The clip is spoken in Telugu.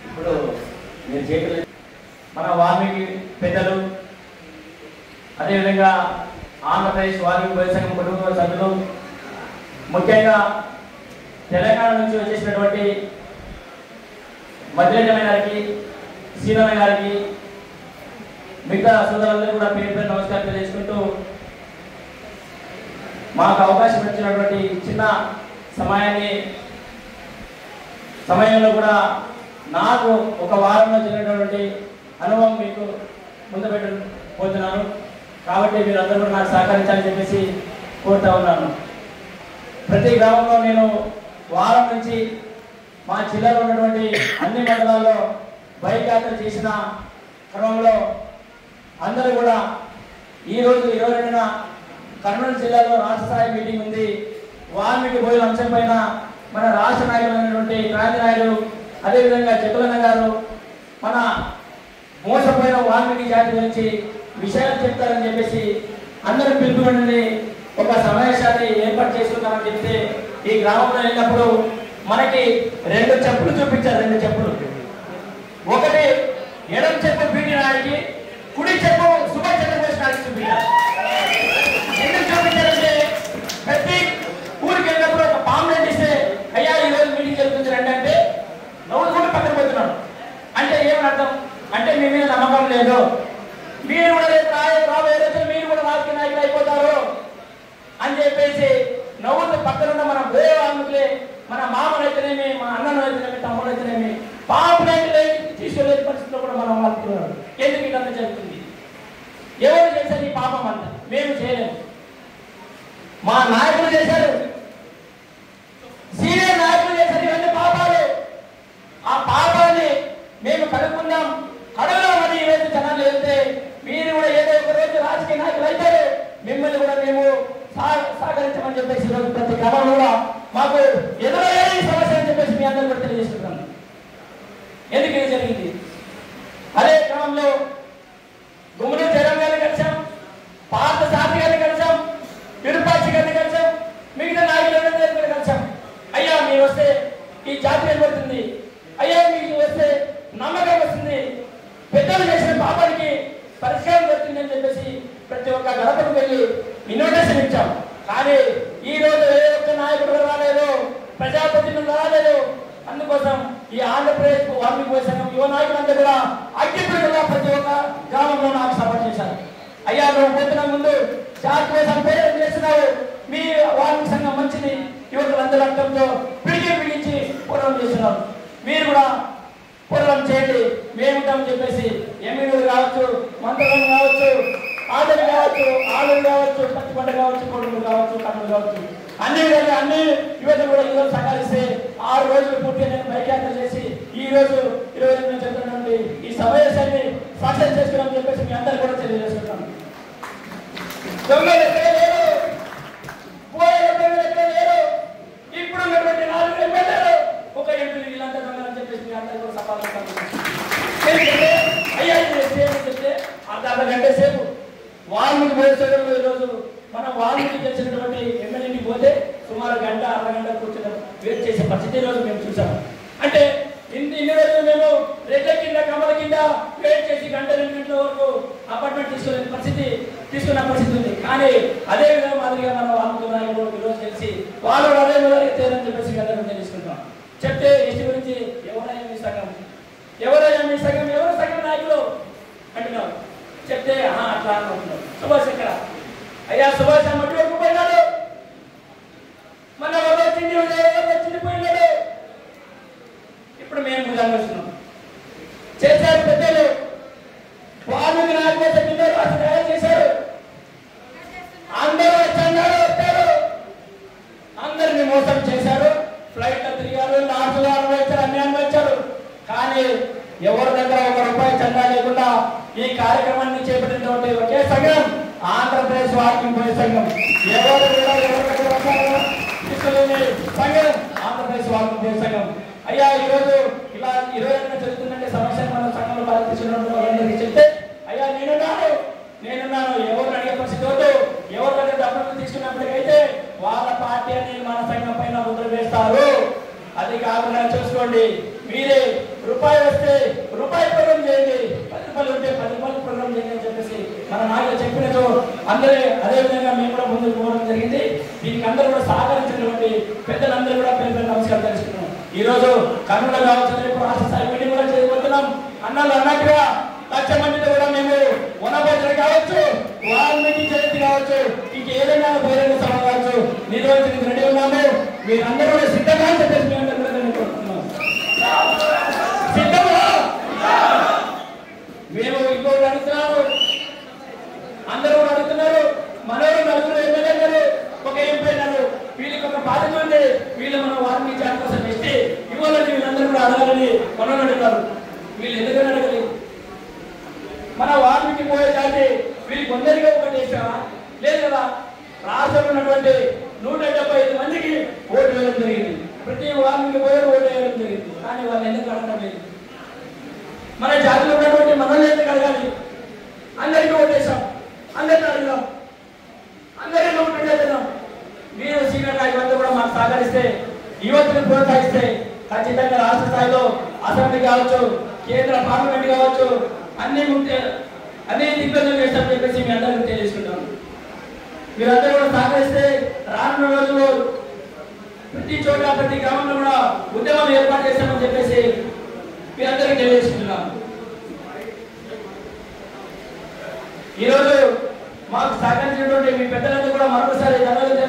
ఇప్పుడు మీరు చేతులు మన వాల్మీకి పెద్దలు, అదేవిధంగా ఆంధ్రప్రదేశ్ వాల్మీకి బోయ సంఘం కుటుంబ సభ్యులు, ముఖ్యంగా తెలంగాణ నుంచి వచ్చేసినటువంటి మధ్యరమైన గారికి, సీనన్న గారికి, మిగతా సోదరులందరూ కూడా పేరు పేరు నమస్కారం తెలియజేసుకుంటూ మాకు అవకాశం ఇచ్చినటువంటి చిన్న సమయంలో కూడా నాకు ఒక వారంలో జరిగినటువంటి అనుభవం మీకు ముందు పెట్టబోతున్నాను. కాబట్టి మీరందరూ కూడా నాకు సహకరించాలని చెప్పేసి కోరుతా ఉన్నాను. ప్రతి గ్రామంలో నేను వారం నుంచి మా జిల్లాలో ఉన్నటువంటి అన్ని మండలాల్లో బైక్ యాత్ర చేసిన క్రమంలో అందరూ కూడా ఈరోజు 22న కర్నూలు జిల్లాలో రాష్ట్ర స్థాయి మీటింగ్ ఉంది. వాల్మీకి బోయల అంశం పైన మన రాష్ట్ర నాయకులైనటువంటి క్రాంతి నాయుడు, అదేవిధంగా జగలన్న గారు మన మోసపోయిన వాల్మీకి జాతి గురించి విషయాలు చెప్తారని చెప్పేసి అందరూ పిలుపుని ఒక సమావేశాన్ని ఏర్పాటు చేసుకుంటామని చెప్తే ఈ గ్రామంలో వెళ్ళినప్పుడు మనకి 2 చెప్పులు చూపించారు. 2 చెప్పులు, ఒకటి ఎడమ చెప్పు పీటీ నాయుడికి, కుడి చెప్పు సుభాష్ చంద్రబోస్ నాయుడికి చూపించారు. ఎందుకు చూపించారంటే ప్రతి ఊరికి వెళ్ళినప్పుడు ఒక పాంప్లెట్ ఇస్తే అయ్యా ఈరోజు మీటింగ్ జరుగుతుంది రండి అంటే నవ్వులు కూడా పక్కన పోతున్నాడు. అంటే ఏమని అర్థం అంటే మీ మీద నమ్మకం లేదు, మీరు కూడా రాబోయే రోజులు మీరు కూడా రాజకీయ నాయకులు అయిపోతారు అని చెప్పేసి నవ్వులు పక్కనున్న మన వేరే వాళ్ళే, మన మామలైతేనేమి, మా అన్ననైతేనేమి, తమ్ముడైతేనేమి పాంప్లెట్ తీసుకెళ్లే పరిస్థితిలో కూడా మనం వాడుతున్నాడు. ఎందుకు ఇదంతా జరుగుతుంది? ఎవరు చేశారు ఈ పాపం అంతా? మేము చేయలేము, మా నాయకులు చేశారు, సీనియర్ నాయకులు చేశారు. ఇవన్నీ పాపాలు. ఆ పాపాన్ని మేము కడుక్కుందాం, కడుగుదామని ఈరోజు జనాలు వెళ్తే మీరు కూడా ఏదో ఒక రోజు రాజకీయ నాయకులు అవుతారు, మిమ్మల్ని కూడా మేము సహకరించమని చెప్పేసి ఈరోజు ప్రతి క్రమంలో కూడా మాకు ఎదురయ్యే సమస్య అని చెప్పేసి మీ అందరూ కూడా తెలియజేస్తున్నాను. ఎందుకు ఇది జరిగింది? అదే క్రమంలో గుమ్మడి జగన్ గారిని కలిసాం, పాత సాతి గారిని కలిసాం, విరుపాక్షి గారిని కలిసాం, మిగతా నాయకులందరూ కూడా కలిసాం. అయ్యా మీరు వస్తే ఈ జాతి నిలబడుతుంది, అయ్యా మీకు వస్తే నమ్మకం వస్తుంది, పెద్దలు చేసిన పాపానికి పరిష్కారం దొరుకుతుంది అని చెప్పేసి ప్రతి ఒక్క గడపకు వెళ్ళి ఇన్విటేషన్ ఇచ్చాం. కానీ ఈ రోజు ఏ ఒక్క నాయకుడు రాలేదు, ప్రజాప్రతినిధులు రాలేదు. అందుకోసం ఈ ఆంధ్రప్రదేశ్ వాల్మీకి బోయ సంఘం యువ నాయకులందరూ కూడా అగ్గిపుడిగా ప్రతి ఒక్క గ్రామంలో నాకు సపోర్ట్ చేశారు. అయ్యా నువ్వు పోతున్న ముందు జాతి కోసం పేరు చేస్తున్నావు, మీ వాల్మీకి సంఘం మంచిది, యువకులందరూ అర్థంతో పిలిచి పూర్వం చేస్తున్నారు, మీరు కూడా పూర్వం చేయండి, మేముంటామని చెప్పేసి ఎమ్మెల్యేలు కావచ్చు, మంత్రులు కావచ్చు, ఆదరి కావచ్చు, ఆలలు కావచ్చు, పచ్చిపంట కావచ్చు, కొడుకులు కావచ్చు, కన్నులు కావచ్చు, అన్ని విధాలుగా అన్ని యువతలు కూడా ఈరోజు సహకరిస్తే 6 రోజులు పూర్తిగా నేను బైక్ యాత్ర చేసి ఈ రోజు 22 చెప్తున్నటువంటి ఈ సమావేశాన్ని సక్సెస్ చేసుకున్నామని చెప్పేసి మీ అందరూ కూడా తెలియజేస్తున్నాను. దొంగలు ఎక్కడ లేరు, ఎక్కడ లేరు, ఇప్పుడు ఉన్నటువంటి 4 ఎమ్మెల్యేలు ఒక ఎంపీ వీళ్ళంతా దొంగలని చెప్పేసి మీ అందరూ కూడా సమాధానం అయ్యా చెప్తే అర్ధ గంట సేపు వాల్మీకి బోయ సంఘంలో ఈరోజు మనం వాల్మీకి తెలిసినటువంటి ఎమ్మెల్యేకి పోతే సుమారు గంట అరగంట కూర్చొని వెయిట్ చేసే పరిస్థితి ఈరోజు మేము చూసాము. అంటే ఇన్ని రోజులు మేము రెడ్ల కింద కమల కింద వెయిట్ చేసి గంట 2 గంటల వరకు అపార్ట్మెంట్ తీసుకున్న పరిస్థితి ఉంది. కానీ అదే విధంగా మాదిరిగా మన వాల్మీకి నాయకులు ఈరోజు తెలిసి వాళ్ళు అదే విధంగా తేరని చెప్పేసి అందరం తెలుసుకుంటాం. చెప్తే ఇష్ట గురించి ఎవరైనా మీ సంఘం, ఎవరైనా మీ సంఘం, ఎవరు సంఘం నాయకులు అంటున్నారు. చెప్తే అట్లా అనుకుంటున్నారు. సుభాష్ ఎక్కడ? అయ్యా సుభాష్ మట్టి వరకు పోయినాడు, మన చిన్నపోయినాడు. ఇప్పుడు మేము భుజాలు వస్తున్నాం. చేశారు పెద్దలు, వాల్మీకి నాయకులు తయారు చేశారు. అందరూ చందాలు వచ్చారు, అందరిని మోసం చేశారు, ఫ్లైట్లో తిరిగారు, లాడ్జ్లో అనుభవించారు, అన్ని అనుభవించారు. కానీ ఎవరి దగ్గర 1 రూపాయి చందా లేకుండా ఈ కార్యక్రమాన్ని చేపట్టినటువంటి ఒకే సంఘం ఆంధ్రప్రదేశ్ వాల్మీకి బోయ సంఘం. ఎవరు తీసుకునే సంఘం ఆంధ్రప్రదేశ్ వాల్మీకి బోయ సంఘం. అయ్యా ఈరోజు ఇలా 22న జరుగుతుందంటే సమస్యను మనం సంఘంలో తీసుకున్నట్టు చెప్తే అయ్యా నేనున్నాను, ఎవరు అడిగే తీసుకున్నప్పటికైతే వాళ్ళ పార్టీ అనేది మన సంఘం పైన ముద్ర వేస్తారు. అది కాకుండా చూసుకోండి, మీరే రూపాయి వస్తే రూపాయి ప్రోగ్రాం చేయండి, 10 రూపాయలు ఉంటే 10 రూపాయలు ప్రోగ్రాం చేయండి అని చెప్పేసి మన నాయకులు చెప్పినట్టు అందరే అదే విధంగా మేము కూడా ముందుకు పోవడం జరిగింది. దీనికి అందరూ కూడా సహకరించినటువంటి పెద్దలందరూ కూడా పేరు నమస్కారం తెలుసుకున్నాం. ఈ రోజు కర్నూలు కావచ్చు, రేపు రాష్ట్ర స్థాయి మీటింగ్ కూడా చేయబోతున్నాం. అన్నలు అన్నట్టుగా 1,00,000 మందితో కూడా మేము వనభోజనం కావచ్చు, వాల్మీకి జయంతి కావచ్చు, ఇంకేదైనా బహిరంగ సభ కావచ్చు నిర్వహించడానికి రెడీ ఉన్నాము. మీరందరూ కూడా సిద్ధంగా అని చెప్పేసి మీ అందరూ కూడా నేను కోరుతున్నాం. సిద్ధమా? మేము ఇంకోటి అడుగుతున్నాము, అందరూ కూడా అడుగుతున్నారు. మనోడు నలుగురు ఎమ్మెల్యే గారు, ఒక ఎంపీ అన్నారు, వీళ్ళకి ఒక బాధ్యత ఉంది, వీళ్ళు మనం వాల్మీకి జాతి కోసం ఇస్తే ఇవ్వాలని వీళ్ళందరూ కూడా అడగాలని మనోడు అడుగుతారు. వీళ్ళు ఎందుకని అడగాలి? మన వాల్మీకి పోయే జాతి వీళ్ళకి కొందరిగా ఒకటి వేసావా? లేదు కదా. రాష్ట్రంలో ఉన్నటువంటి 175 మందికి ఓటు వేయడం జరిగింది. ప్రతి వాల్మీకి పోయే ఓటు వేయడం జరిగింది. కానీ వాళ్ళు ఎందుకు అడగడం లేదు? మన జాతిలో ఉన్నటువంటి మనల్ని ఎందుకు అడగాలి? అందరికీ ఓటేసాం, అందరినీ అడిగాం, అందరినీ ఓటు చేద్దాం. మీరు సీనియర్ నాయకులంతా కూడా మాకు సహకరిస్తే, యువతను ప్రోత్సహిస్తే ఖచ్చితంగా రాష్ట్ర స్థాయిలో అసెంబ్లీ కావచ్చు, కేంద్ర పార్లమెంట్ కావచ్చు, అన్ని దిగ్విజయం చేస్తామని చెప్పేసి మీ అందరికీ తెలియజేసుకుంటాం. మీరందరూ కూడా సహకరిస్తే రానున్న రోజుల్లో ప్రతి చోట ప్రతి గ్రామంలో కూడా ఉద్యమాలు ఏర్పాటు చేస్తామని చెప్పేసి మీ అందరికీ తెలియజేసుకుంటున్నాం. ఈరోజు మాకు సహకరించినటువంటి మీ పెద్దలందరూ కూడా మరొకసారి ధన్యవాదాలు